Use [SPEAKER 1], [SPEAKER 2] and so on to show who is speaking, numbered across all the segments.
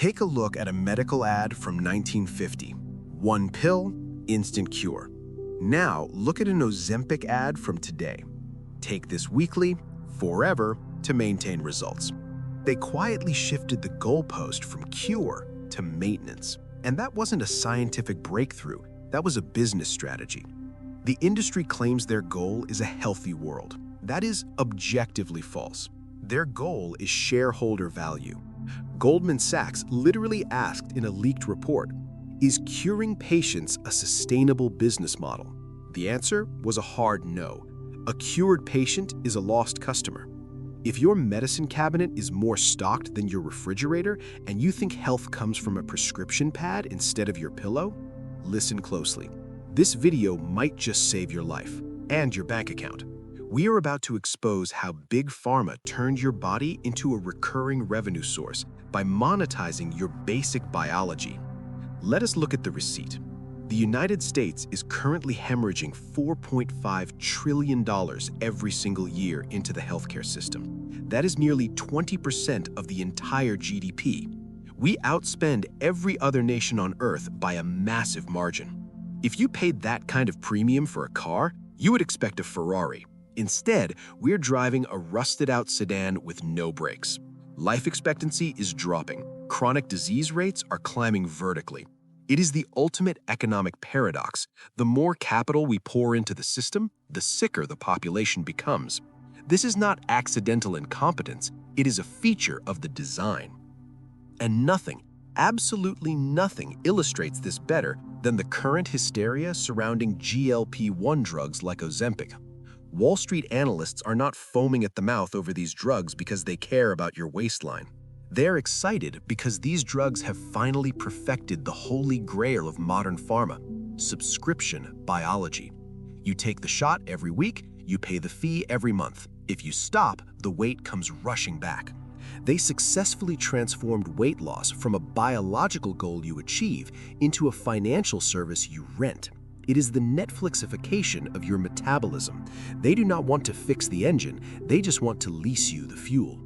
[SPEAKER 1] Take a look at a medical ad from 1950. One pill, instant cure. Now, look at an Ozempic ad from today. Take this weekly, forever, to maintain results. They quietly shifted the goalpost from cure to maintenance. And that wasn't a scientific breakthrough, that was a business strategy. The industry claims their goal is a healthy world. That is objectively false. Their goal is shareholder value. Goldman Sachs literally asked in a leaked report, "Is curing patients a sustainable business model?" The answer was a hard no. A cured patient is a lost customer. If your medicine cabinet is more stocked than your refrigerator and you think health comes from a prescription pad instead of your pillow, listen closely. This video might just save your life and your bank account. We are about to expose how Big Pharma turned your body into a recurring revenue source by monetizing your basic biology. Let us look at the receipt. The United States is currently hemorrhaging $4.5 trillion every single year into the healthcare system. That is nearly 20% of the entire GDP. We outspend every other nation on Earth by a massive margin. If you paid that kind of premium for a car, you would expect a Ferrari. Instead, we're driving a rusted-out sedan with no brakes. Life expectancy is dropping. Chronic disease rates are climbing vertically. It is the ultimate economic paradox. The more capital we pour into the system, the sicker the population becomes. This is not accidental incompetence, it is a feature of the design. And nothing, absolutely nothing, illustrates this better than the current hysteria surrounding GLP-1 drugs like Ozempic. Wall Street analysts are not foaming at the mouth over these drugs because they care about your waistline. They're excited because these drugs have finally perfected the holy grail of modern pharma: subscription biology. You take the shot every week, you pay the fee every month. If you stop, the weight comes rushing back. They successfully transformed weight loss from a biological goal you achieve into a financial service you rent. It is the Netflixification of your metabolism. They do not want to fix the engine, they just want to lease you the fuel.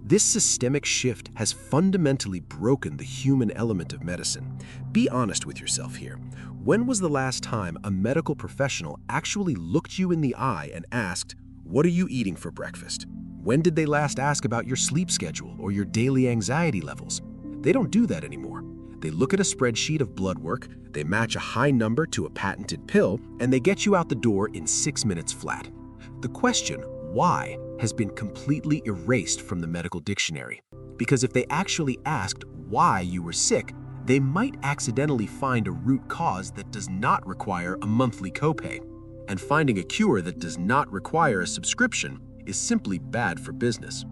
[SPEAKER 1] This systemic shift has fundamentally broken the human element of medicine. Be honest with yourself here. When was the last time a medical professional actually looked you in the eye and asked, "What are you eating for breakfast?" When did they last ask about your sleep schedule or your daily anxiety levels? They don't do that anymore. They look at a spreadsheet of blood work, they match a high number to a patented pill, and they get you out the door in 6 minutes flat. The question, why, has been completely erased from the medical dictionary. Because if they actually asked why you were sick, they might accidentally find a root cause that does not require a monthly copay. And finding a cure that does not require a subscription is simply bad for business.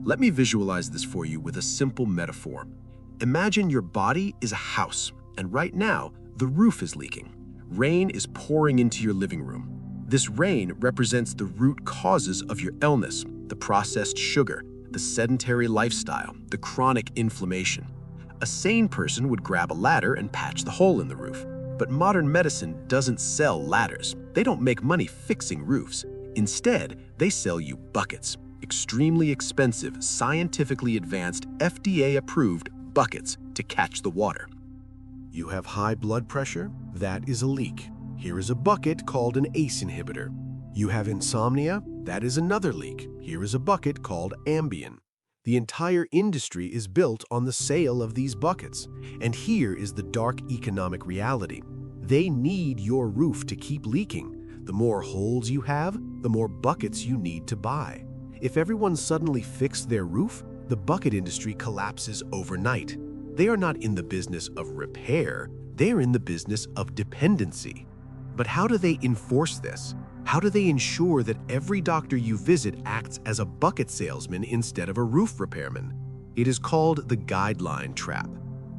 [SPEAKER 1] Let me visualize this for you with a simple metaphor. Imagine your body is a house, and right now, the roof is leaking. Rain is pouring into your living room. This rain represents the root causes of your illness: the processed sugar, the sedentary lifestyle, the chronic inflammation. A sane person would grab a ladder and patch the hole in the roof. But modern medicine doesn't sell ladders. They don't make money fixing roofs. Instead, they sell you buckets. Extremely expensive, scientifically advanced, FDA-approved buckets to catch the water. You have high blood pressure? That is a leak. Here is a bucket called an ACE inhibitor. You have insomnia? That is another leak. Here is a bucket called Ambien. The entire industry is built on the sale of these buckets. And here is the dark economic reality. They need your roof to keep leaking. The more holes you have, the more buckets you need to buy. If everyone suddenly fixed their roof, the bucket industry collapses overnight. They are not in the business of repair, they are in the business of dependency. But how do they enforce this? How do they ensure that every doctor you visit acts as a bucket salesman instead of a roof repairman? It is called the guideline trap.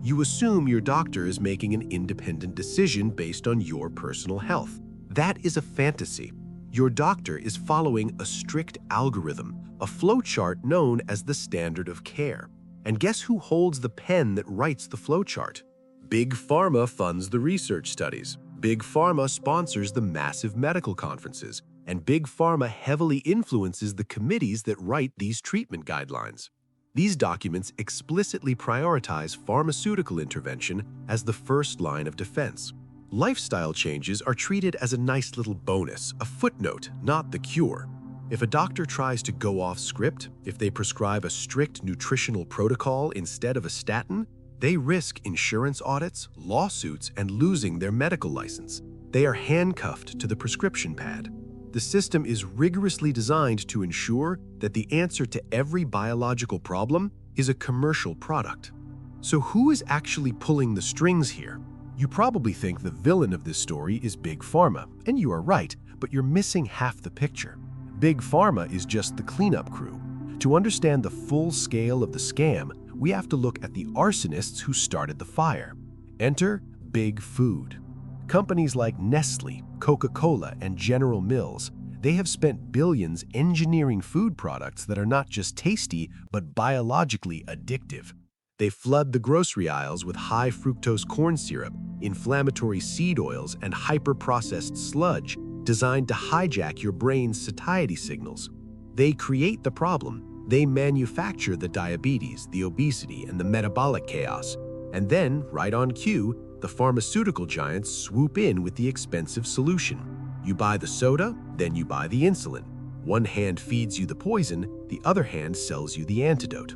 [SPEAKER 1] You assume your doctor is making an independent decision based on your personal health. That is a fantasy. Your doctor is following a strict algorithm, a flowchart known as the standard of care. And guess who holds the pen that writes the flowchart? Big Pharma funds the research studies. Big Pharma sponsors the massive medical conferences, and Big Pharma heavily influences the committees that write these treatment guidelines. These documents explicitly prioritize pharmaceutical intervention as the first line of defense. Lifestyle changes are treated as a nice little bonus, a footnote, not the cure. If a doctor tries to go off script, if they prescribe a strict nutritional protocol instead of a statin, they risk insurance audits, lawsuits, and losing their medical license. They are handcuffed to the prescription pad. The system is rigorously designed to ensure that the answer to every biological problem is a commercial product. So who is actually pulling the strings here? You probably think the villain of this story is Big Pharma, and you are right, but you're missing half the picture. Big Pharma is just the cleanup crew. To understand the full scale of the scam, we have to look at the arsonists who started the fire. Enter Big Food. Companies like Nestle, Coca-Cola, and General Mills, they have spent billions engineering food products that are not just tasty, but biologically addictive. They flood the grocery aisles with high fructose corn syrup, inflammatory seed oils, and hyper-processed sludge designed to hijack your brain's satiety signals. They create the problem. They manufacture the diabetes, the obesity, and the metabolic chaos. And then, right on cue, the pharmaceutical giants swoop in with the expensive solution. You buy the soda, then you buy the insulin. One hand feeds you the poison, the other hand sells you the antidote.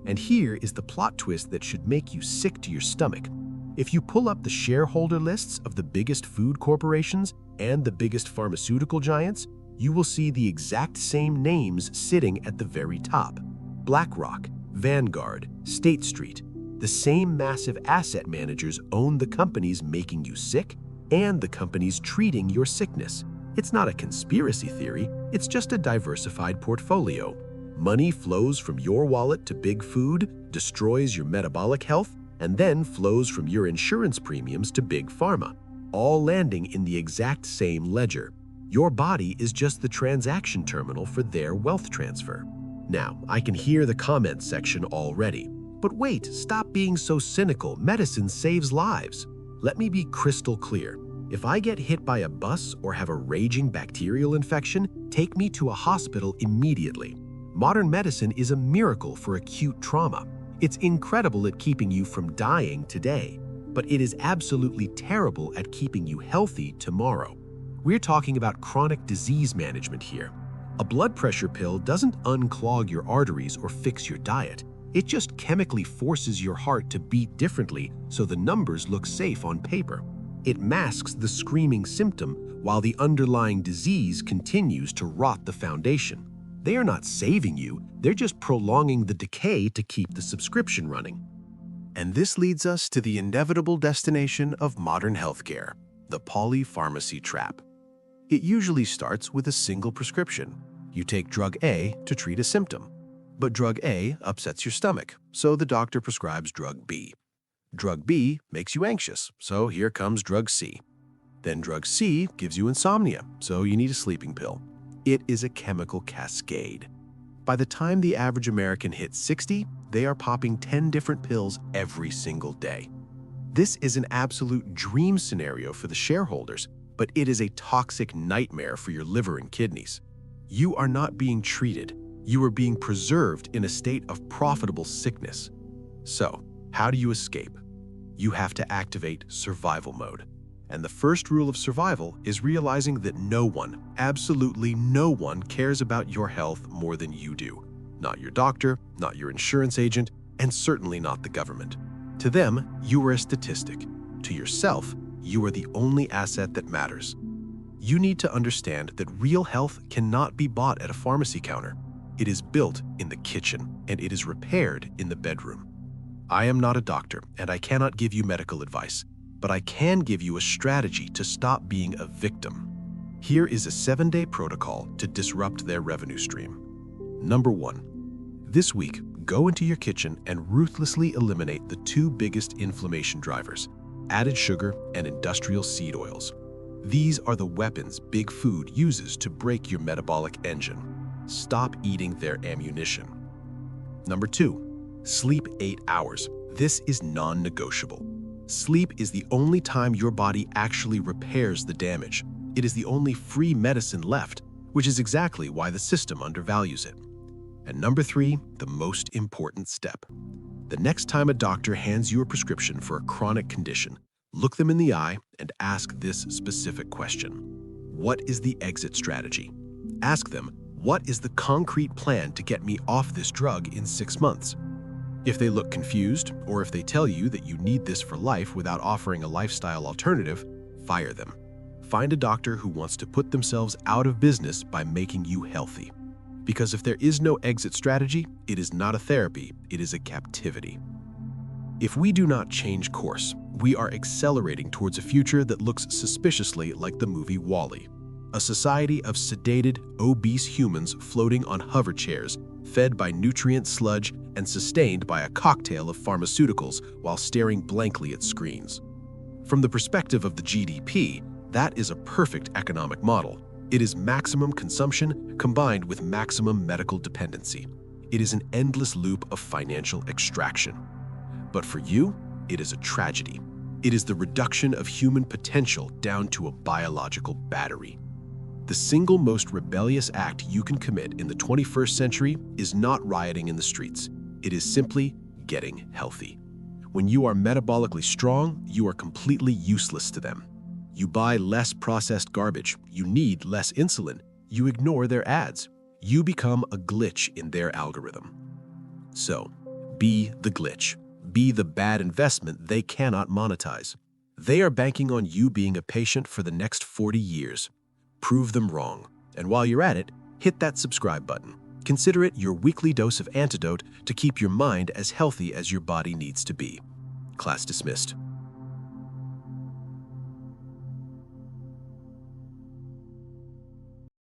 [SPEAKER 1] And here is the plot twist that should make you sick to your stomach. If you pull up the shareholder lists of the biggest food corporations and the biggest pharmaceutical giants, you will see the exact same names sitting at the very top. BlackRock, Vanguard, State Street. The same massive asset managers own the companies making you sick and the companies treating your sickness. It's not a conspiracy theory, it's just a diversified portfolio. Money flows from your wallet to Big Food, destroys your metabolic health, and then flows from your insurance premiums to Big Pharma, all landing in the exact same ledger. Your body is just the transaction terminal for their wealth transfer. Now, I can hear the comments section already. But wait, stop being so cynical. Medicine saves lives. Let me be crystal clear. If I get hit by a bus or have a raging bacterial infection, take me to a hospital immediately. Modern medicine is a miracle for acute trauma. It's incredible at keeping you from dying today, but it is absolutely terrible at keeping you healthy tomorrow. We're talking about chronic disease management here. A blood pressure pill doesn't unclog your arteries or fix your diet. It just chemically forces your heart to beat differently so the numbers look safe on paper. It masks the screaming symptom while the underlying disease continues to rot the foundation. They are not saving you, they're just prolonging the decay to keep the subscription running. And this leads us to the inevitable destination of modern healthcare, the polypharmacy trap. It usually starts with a single prescription. You take drug A to treat a symptom. But drug A upsets your stomach, so the doctor prescribes drug B. Drug B makes you anxious, so here comes drug C. Then drug C gives you insomnia, so you need a sleeping pill. It is a chemical cascade. By the time the average American hits 60, they are popping 10 different pills every single day. This is an absolute dream scenario for the shareholders, but it is a toxic nightmare for your liver and kidneys. You are not being treated. You are being preserved in a state of profitable sickness. So, how do you escape? You have to activate survival mode. And the first rule of survival is realizing that no one, absolutely no one, cares about your health more than you do. Not your doctor, not your insurance agent, and certainly not the government. To them, you are a statistic. To yourself, you are the only asset that matters. You need to understand that real health cannot be bought at a pharmacy counter. It is built in the kitchen, and it is repaired in the bedroom. I am not a doctor, and I cannot give you medical advice, but I can give you a strategy to stop being a victim. Here is a 7-day protocol to disrupt their revenue stream. Number 1. This week, go into your kitchen and ruthlessly eliminate the 2 biggest inflammation drivers, added sugar and industrial seed oils. These are the weapons Big Food uses to break your metabolic engine. Stop eating their ammunition. Number 2, sleep 8 hours. This is non-negotiable. Sleep is the only time your body actually repairs the damage. It is the only free medicine left, which is exactly why the system undervalues it. And number 3, the most important step. The next time a doctor hands you a prescription for a chronic condition, look them in the eye and ask this specific question. What is the exit strategy? Ask them, what is the concrete plan to get me off this drug in 6 months? If they look confused, or if they tell you that you need this for life without offering a lifestyle alternative, fire them. Find a doctor who wants to put themselves out of business by making you healthy. Because if there is no exit strategy, it is not a therapy, it is a captivity. If we do not change course, we are accelerating towards a future that looks suspiciously like the movie WALL-E. A society of sedated, obese humans floating on hover chairs, fed by nutrient sludge and sustained by a cocktail of pharmaceuticals while staring blankly at screens. From the perspective of the GDP, that is a perfect economic model. It is maximum consumption combined with maximum medical dependency. It is an endless loop of financial extraction. But for you, it is a tragedy. It is the reduction of human potential down to a biological battery. The single most rebellious act you can commit in the 21st century is not rioting in the streets. It is simply getting healthy. When you are metabolically strong, you are completely useless to them. You buy less processed garbage, you need less insulin, you ignore their ads. You become a glitch in their algorithm. So, be the glitch. Be the bad investment they cannot monetize. They are banking on you being a patient for the next 40 years. Prove them wrong. And while you're at it, hit that subscribe button. Consider it your weekly dose of antidote to keep your mind as healthy as your body needs to be. Class dismissed.